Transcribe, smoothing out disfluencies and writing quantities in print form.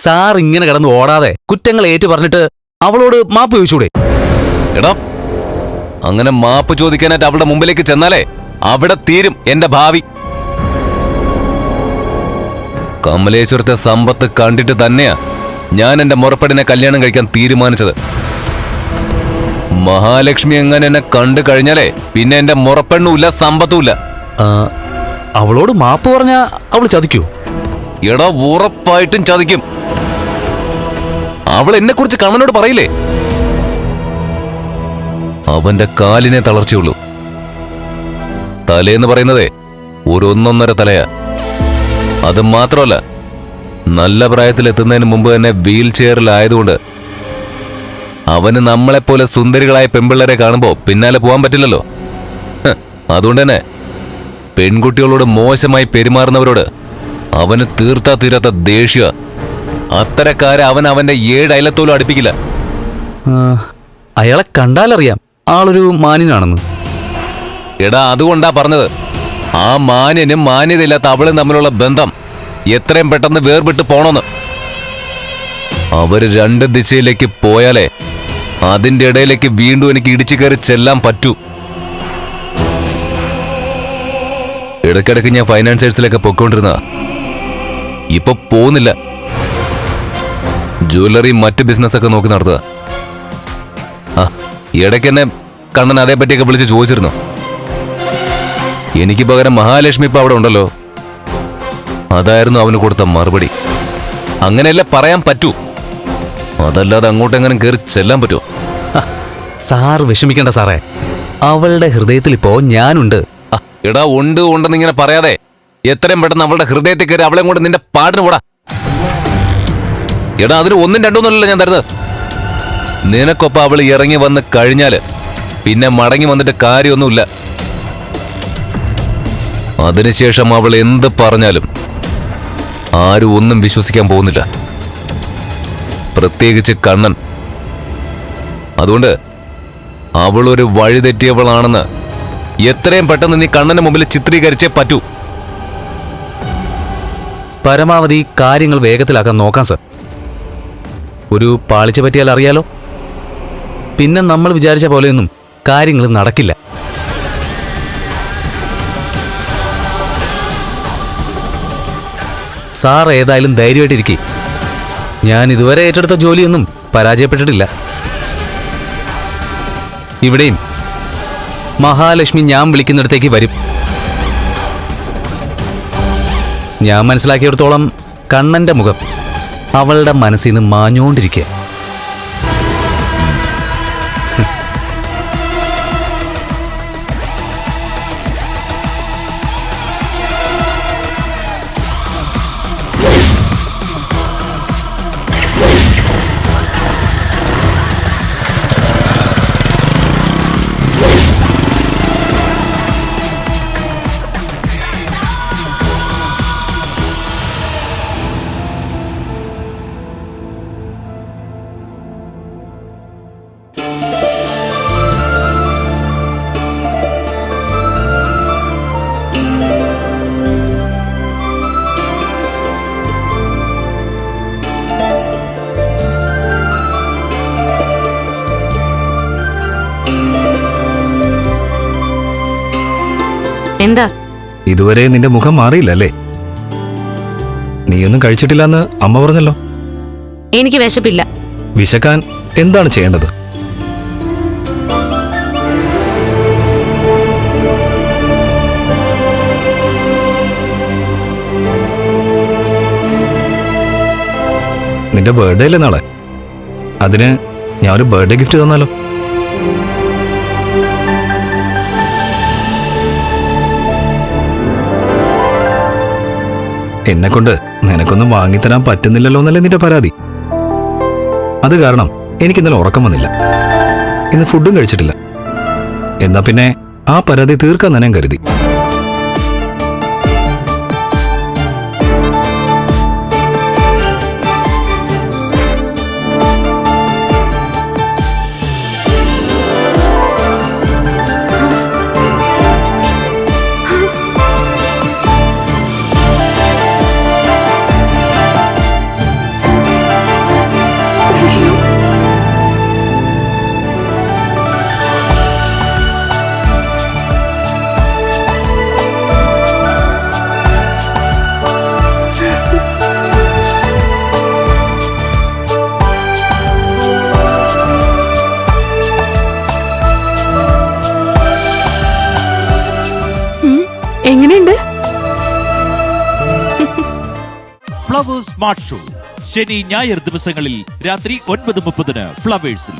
Sir ഇങ്ങനെ കിടന്ന് ഓടാതെ കുറ്റങ്ങൾ ഏറ്റു പറഞ്ഞിട്ട് അവളോട് മാപ്പ് ചോദിച്ചൂടെ? എടാ, അങ്ങനെ മാപ്പ് ചോദിക്കാനായിട്ട് അവളുടെ മുമ്പിലേക്ക് ചെന്നാലേ അവിടെ തീരും എന്റെ ഭാവി. കമലേശ്വരത്തെ സമ്പത്ത് കണ്ടിട്ട് തന്നെയാ ഞാൻ എന്റെ മുറപ്പെടിനെ കല്യാണം കഴിക്കാൻ തീരുമാനിച്ചത്. മഹാലക്ഷ്മി എങ്ങനെ എന്നെ കണ്ടു കഴിഞ്ഞാലേ പിന്നെ എന്റെ മുറപ്പെണ്ണുമില്ല, സമ്പത്തുമില്ല. അവളോട് മാപ്പ് പറഞ്ഞാ അവള് ചതിക്കൂ? എടാ, ഉറപ്പായിട്ടും ചതിക്കും. അവൾ എന്നെ കുറിച്ച് കണ്ണനോട് പറയില്ലേ, അവന്റെ കാലിനെ തളർച്ചയുള്ളൂ. തലേന്ന് പറയുന്നതേ ഒരു 1.5 തലയാ. അത് മാത്രമല്ല, നല്ല പ്രായത്തിലെത്തുന്നതിന് മുമ്പ് തന്നെ വീൽ ചെയറിലായതുകൊണ്ട് അവന് നമ്മളെപ്പോലെ സുന്ദരികളായ പെൺപിള്ളേരെ കാണുമ്പോ പിന്നാലെ പോകാൻ പറ്റില്ലല്ലോ. അതുകൊണ്ട് തന്നെ പെൺകുട്ടികളോട് മോശമായി പെരുമാറുന്നവരോട് അവന് തീർത്താ തീരാത്ത ദേഷ്യ. അത്തരക്കാരെ അവൻ അവന്റെ 7 അയലത്തോലും അടുപ്പിക്കില്ല. അയാളെ കണ്ടാലറിയാം ആളൊരു മാന്യനാണെന്ന്. എടാ, അതുകൊണ്ടാ പറഞ്ഞത്, ആ മാന്യനും മാന്യതയില്ലാത്ത അവളും തമ്മിലുള്ള ബന്ധം എത്രയും പെട്ടെന്ന് വേർപെട്ട് പോണോന്ന്. അവര് 2 ദിശയിലേക്ക് പോയാലേ അതിന്റെ ഇടയിലേക്ക് വീണ്ടും എനിക്ക് ഇടിച്ചു കയറി ചെല്ലാൻ പറ്റൂ. ഇടയ്ക്കിടയ്ക്ക് ഞാൻ ഫൈനാൻസേഴ്സിലൊക്കെ പൊയ്ക്കൊണ്ടിരുന്ന ഇപ്പൊ പോകുന്നില്ല. ജ്വല്ലറി മറ്റ് ബിസിനസ്സൊക്കെ നോക്കി നടത്തുക. ഇടയ്ക്ക് എന്നെ കണ്ണൻ അതേപ്പറ്റിയൊക്കെ വിളിച്ച് ചോദിച്ചിരുന്നു. എനിക്ക് പകരം മഹാലക്ഷ്മി ഇപ്പൊ അവിടെ ഉണ്ടല്ലോ. അതായിരുന്നു അവന് കൊടുത്ത മറുപടി. അങ്ങനെയല്ല പറയാൻ പറ്റൂ, അതല്ലാതെ അങ്ങോട്ടെങ്ങനെ കയറി ചെല്ലാൻ പറ്റുമോ? സാർ വിഷമിക്കേണ്ട സാറേ, അവളുടെ ഹൃദയത്തിൽ ഇപ്പോ ഞാനുണ്ട്. എടാ, ഉണ്ടെന്നിങ്ങനെ പറയാതെ എത്രയും പെട്ടെന്ന് അവളുടെ ഹൃദയത്തിൽ കയറി അവളെ കൊണ്ട് നിന്റെ പാട്ടിന് പോടാ. എടാ, അതിന് 1ഉം 2ഉം ഞാൻ തരുന്നത്. നിനക്കൊപ്പം അവൾ ഇറങ്ങി വന്ന് കഴിഞ്ഞാല് പിന്നെ മടങ്ങി വന്നിട്ട് കാര്യമൊന്നുമില്ല. അതിനുശേഷം അവൾ എന്ത് പറഞ്ഞാലും ആരും ഒന്നും വിശ്വസിക്കാൻ പോകുന്നില്ല, പ്രത്യേകിച്ച് കണ്ണൻ. അതുകൊണ്ട് അവളൊരു വഴിതെറ്റിയവളാണെന്ന് എത്രയും പെട്ടെന്ന് നീ കണ്ണന്റെ മുമ്പിൽ ചിത്രീകരിച്ചേ പറ്റൂ. പരമാവധി കാര്യങ്ങൾ വേഗത്തിലാക്കാൻ നോക്കാം സർ. ഒരു പാളിച്ച പറ്റിയാൽ അറിയാലോ, പിന്നെ നമ്മൾ വിചാരിച്ച പോലെയൊന്നും കാര്യങ്ങൾ നടക്കില്ല. സാർ ഏതായാലും ധൈര്യമായിട്ടിരിക്കെ. ഞാൻ ഇതുവരെ ഏറ്റെടുത്ത ജോലിയൊന്നും പരാജയപ്പെട്ടിട്ടില്ല. ഇവിടെയും മഹാലക്ഷ്മി ഞാൻ വിളിക്കുന്നിടത്തേക്ക് വരും. ഞാൻ മനസ്സിലാക്കിയിടത്തോളം കണ്ണന്റെ മുഖം അവളുടെ മനസ്സിൽ നിന്ന് മാഞ്ഞുകൊണ്ടിരിക്കുക. എന്താ ഇതുവരെ നിന്റെ മുഖം മാറിയില്ലല്ലേ? നീയൊന്നും കഴിച്ചിട്ടില്ലെന്ന് അമ്മ പറഞ്ഞല്ലോ. എനിക്ക് വിശപ്പില്ല. വിശക്കാൻ എന്താണ് ചെയ്യേണ്ടത്? നിന്റെ ബർത്ത്ഡേ അല്ലേ നാളെ? അതിന് ഞാൻ ഒരു ബർത്ത്ഡേ ഗിഫ്റ്റ് തന്നാലോ? എന്നെക്കൊണ്ട് നിനക്കൊന്നും വാങ്ങിത്തരാൻ പറ്റുന്നില്ലല്ലോ എന്നല്ലേ നിന്റെ പരാതി. അത് കാരണം എനിക്ക് ഇന്നലെ ഉറക്കം വന്നില്ല, ഇന്ന് ഫുഡും കഴിച്ചിട്ടില്ല. എന്നാ പിന്നെ ആ പരാതി തീർക്കാൻ തന്നെ കരുതി. ഫ്ലവേഴ്സ് സ്മാർട്ട് ഷോ ശനി ഞായർ ദിവസങ്ങളിൽ രാത്രി 9:30 ഫ്ലവേഴ്സിൽ.